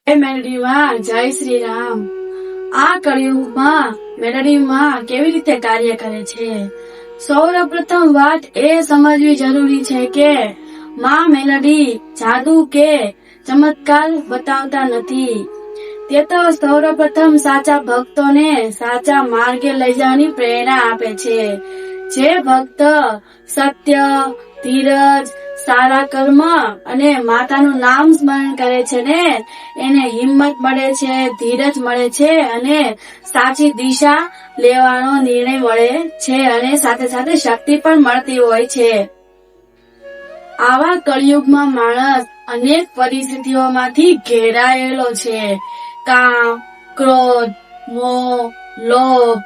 મેલડીમાં જય શ્રી રામ। આ કળિયુગમાં મેલડીમાં કેવી રીતે કાર્ય કરે છે? સૌપ્રથમ વાત એ સમજવી જરૂરી છે કે માં મેલડી જાદુ કે ચમત્કાર બતાવતા નથી। તે તો સૌપ્રથમ સાચા ભક્તોને સાચા માર્ગે લઈ જવાની પ્રેરણા આપે છે। જે ભક્ત સત્ય, ધીરજ, સારા કર્મ અને માતાનું નામ સ્મરણ કરે છે ને એને હિંમત મળે છે, ધીરજ મળે છે અને સાચી દિશા લેવાનો નિર્ણય મળે છે અને સાથે સાથે શક્તિ પણ મળતી હોય છે। આવા કળિયુગમાં માણસ અનેક પરિસ્થિતિઓમાંથી ઘેરાયેલો છે। કામ, ક્રોધ, મોહ, લોભ,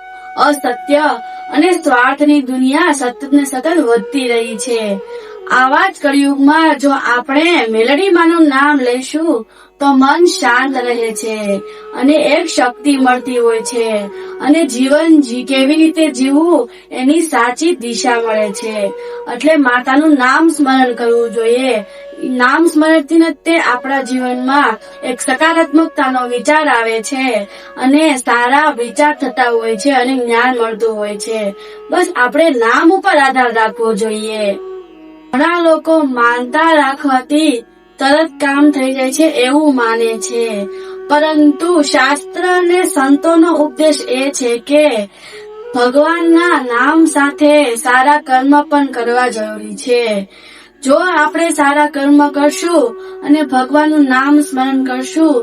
અસત્ય અને સ્વાર્થની દુનિયા સતત ને સતત વધતી રહી છે। આવા જ કળિયુગમાં જો આપણે મેલડી માનું નામ લઈશું તો મન શાંત રહે છે અને એક શક્તિ મળતી હોય છે અને જીવન કેવી રીતે જીવવું એની સાચી દિશા મળે છે। એટલે માતાનું નામ સ્મરણ કરવું જોઈએ। નામ સ્મરણથી તે આપણા જીવનમાં એક સકારાત્મકતાનો વિચાર આવે છે અને સારા વિચાર થતા હોય છે અને જ્ઞાન મળતું હોય છે। બસ આપણે નામ ઉપર આધાર રાખવો જોઈએ। ઘણા લોકો માનતા રાખવાથી તરત કામ થઈ જાય છે એવું માને છે, પરંતુ શાસ્ત્ર અને સંતોનો ઉપદેશ એ છે કે ભગવાનના નામ સાથે સારા કર્મ પણ કરવા જરૂરી છે। જો આપણે સારા કર્મ કરશું અને ભગવાનનું નામ સ્મરણ કરશું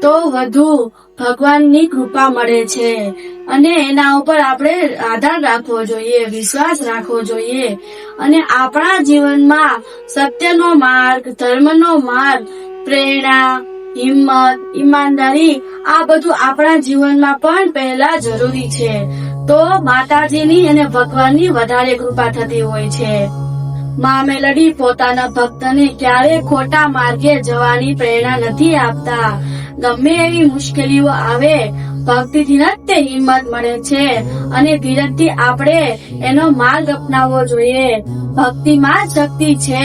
તો વધુ ભગવાનની કૃપા મળે છે અને એના ઉપર આપણે આધાર રાખવો જોઈએ, વિશ્વાસ રાખવો જોઈએ અને આપણા જીવનમાં સત્યનો માર્ગ, ધર્મનો માર્ગ, પ્રેરણા, હિંમત, ઈમાનદારી આ બધું આપણા જીવનમાં પણ પહેલા જરૂરી છે। તો માતાજીની અને ભગવાનની વધારે કૃપા થતી હોય છે। માં મેલડી પોતાના ભક્તને ક્યારે ખોટા માર્ગે જવાની પ્રેરણા નથી આપતા। ગમે એવી મુશ્કેલીઓ આવે ભક્તિથી જ તે હિંમત મળે છે અને ધીરજથી આપણે એનો માર્ગ અપનાવવો જોઈએ। ભક્તિમાં જ શક્તિ છે,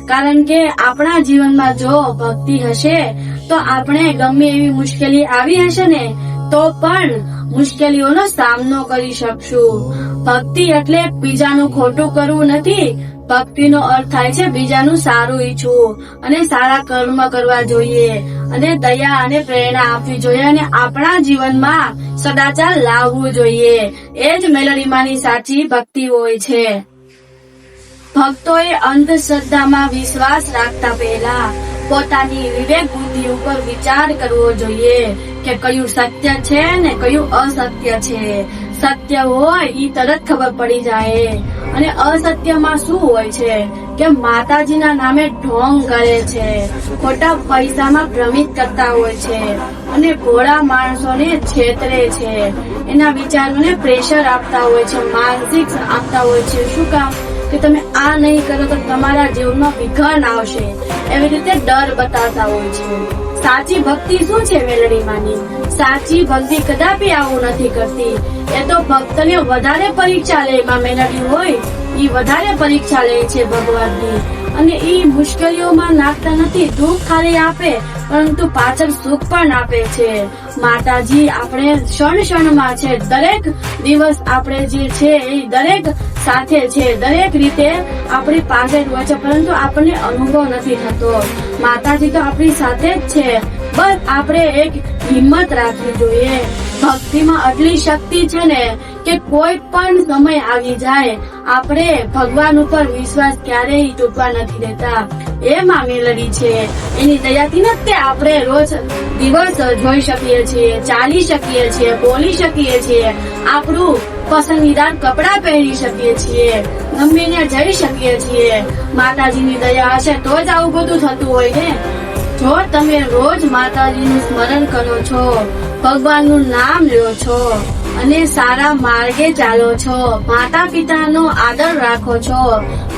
કારણ કે આપણા જીવનમાં જો ભક્તિ હશે તો આપણે ગમે એવી મુશ્કેલી આવી હશે ને તો પણ મુશ્કેલીઓનો સામનો કરી શકશું। ભક્તિ એટલે બીજાનું ખોટું કરવું નથી। ભક્તિનો અર્થ થાય છે બીજાનું સારું ઈચ્છવું અને સારા કર્મ કરવા જોઈએ અને દયા અને પ્રેરણા આપવી જોઈએ અને આપણા જીવનમાં સદાચાર લાવવું જોઈએ। એ જ મેલડીમાંની સાચી ભક્તિ હોય છે। ભક્તોએ અંધશ્રદ્ધામાં વિશ્વાસ રાખતા પહેલા પોતાની વિવેક બુદ્ધિ ઉપર વિચાર કરવો જોઈએ કે કયું સત્ય છે ને કયું અસત્ય છે। સત્ય હોય ઈ તરત ખબર પડી જાય અને અસત્યમાં શું હોય છે કે માતાજીના નામે ઢોંગ કરે છે, ખોટા પૈસામાં ભ્રમિત કરતા હોય છે અને ભોળા માણસોને છેતરે છે, એના વિચારોને પ્રેશર આપતા હોય છે, માનસિક આપતા હોય છે। શું કામ કે તમે આ નહીં કરો તો તમારા જીવનમાં વિઘન આવશે, એવી રીતે ડર બતાવતા હોય છે। સાચી ભક્તિ શું છે મેલડીમાંની? સાચી ભક્તિ કદાપી આવું નથી કરતી। એ તો ભક્તને વધારે પરીક્ષા લે, માં મેલડી હોય ઈ વધારે પરીક્ષા લે છે ભગવાનની અને ઈ મુશ્કેલીઓમાં નાખતા નથી, દુઃખ ખાલી આપે પરંતુ પાછળ સુખ પણ આપે છે। માતાજી આપણે ક્ષણ ક્ષણમાં છે, દરેક દિવસ આપણે જે છે એ દરેક સાથે છે, દરેક રીતે આપણી પાસે જ હોય છે, પરંતુ આપણને અનુભવ નથી થતો। માતાજી તો આપણી સાથે જ છે, બસ આપણે એક હિંમત રાખવી જોઈએ। ભક્તિમાં આટલી શક્તિ છે ને કે કોઈ પણ સમય આવી જાય આપણે ભગવાન ઉપર વિશ્વાસ ક્યારેય તૂટવા નથી દેતા। એ માં મેલડી છે, એની દયાથી ને તે આપણે રોજ દિવસ જોઈ શકીએ છીએ, ચાલી શકીએ છીએ, બોલી શકીએ છીએ, આપણું પસંદીદાર કપડા પહેરી શકીએ છીએ, ગમે ત્યાં જઈ શકીએ છીએ। માતાજીની દયા હશે તો જ આવું બધું થતું હોય ને। જો તમે રોજ માતાજીનું સ્મરણ કરો છો, ભગવાનનું નામ લ્યો છો અને સારા માર્ગે ચાલો છો, માતા પિતાનો આદર રાખો છો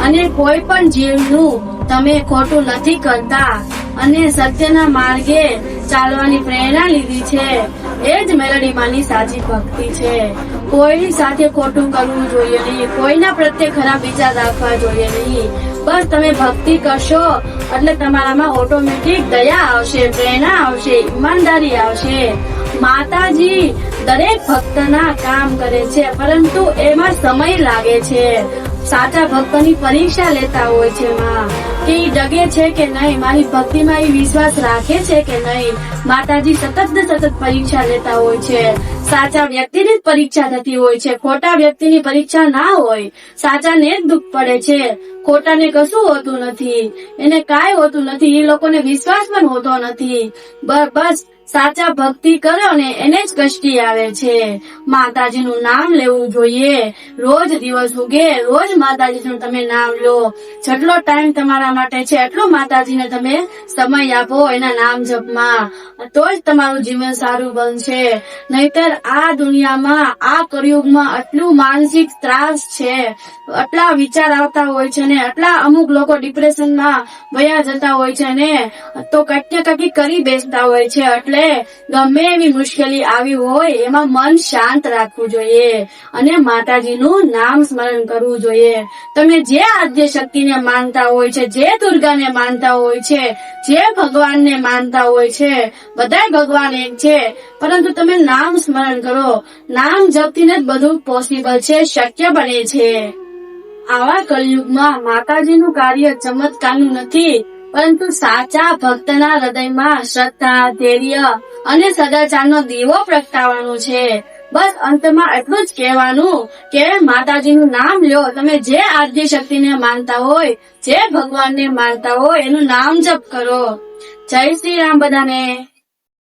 અને કોઈ પણ જીવનું તમે ખોટું નથી કરતા અને સત્યના માર્ગે ચાલવાની પ્રેરણા લીધી છે, એ જ મેલડીમાંની સાચી ભક્તિ છે। કોઈ સાથે ખોટું કરવું જોઈએ નહીં, કોઈના પ્રત્યે ખરાબ વિચાર રાખવા જોઈએ નહીં. બસ તમે ભક્તિ કરશો એટલે તમારામાં ઓટોમેટિક દયા આવશે, પ્રેરણા આવશે, ઈમાનદારી આવશે. માતાજી દરેક ભક્તના કામ કરે છે, પરંતુ એમાં સમય લાગે છે. સાચા ભક્તની પરીક્ષા લેતા હોય છે માં, કે ઈ ડગે છે કે નહીં, મારી ભક્તિમાં ઈ વિશ્વાસ રાખે છે કે નહીં. માતાજી સતત ને સતત પરીક્ષા લેતા હોય છે. સાચા વ્યક્તિની જ પરીક્ષા થતી હોય છે, ખોટા વ્યક્તિની પરીક્ષા ના હોય. સાચાને જ દુઃખ પડે છે, ખોટાને કશું હોતું નથી, એને કાંઈ હોતું નથી, એ લોકોને વિશ્વાસ પણ હોતો નથી. બસ સાચા ભક્તિ કરો ને એને જ કષ્ટી આવે છે. માતાજીનું નામ લેવું જોઈએ. રોજ દિવસ ઉગે રોજ માતાજીનું તમે નામ લો. જેટલો ટાઈમ તમારા માટે છે એટલો માતાજીને તમે સમય આપો એના નામ જપમાં, તો જ તમારું જીવન સારું બનશે. નહીતર આ દુનિયામાં આ કળિયુગમાં આટલું માનસિક ત્રાસ છે, આટલા વિચાર આવતા હોય છે ને, આટલા અમુક લોકો ડિપ્રેશનમાં વયા જતા હોય છે ને, તો કંઈક ને કંઈક કરી બેસતા હોય છે. એટલે ગમે એવી મુશ્કેલી આવી હોય એમાં મન શાંત રાખવું જોઈએ અને માતાજીનું નામ સ્મરણ કરવું જોઈએ. તમે જે આદ્ય શક્તિને માનતા હોય છે, જે દુર્ગાને માનતા હોય છે, જે ભગવાનને માનતા હોય છે, બધા ભગવાન એક છે, પરંતુ તમે નામ સ્મરણ કરો. નામ જપતીને જ બધું પોસિબલ છે, શક્ય બને છે. આવા કળિયુગમાં માતાજીનું કાર્ય ચમત્કારનું નથી, પરંતુ સાચા ભક્તના હૃદયમાં શ્રદ્ધા, ધૈર્ય અને સદાચારનો દીવો પ્રગટાવવાનો છે. બસ અંતમાં એટલું જ કહેવાનું કે માતાજીનું નામ લ્યો. તમે જે આદ્ય શક્તિને માનતા હોય, જે ભગવાનને માનતા હોય એનું નામ જપ કરો. જય શ્રી રામ બધાને.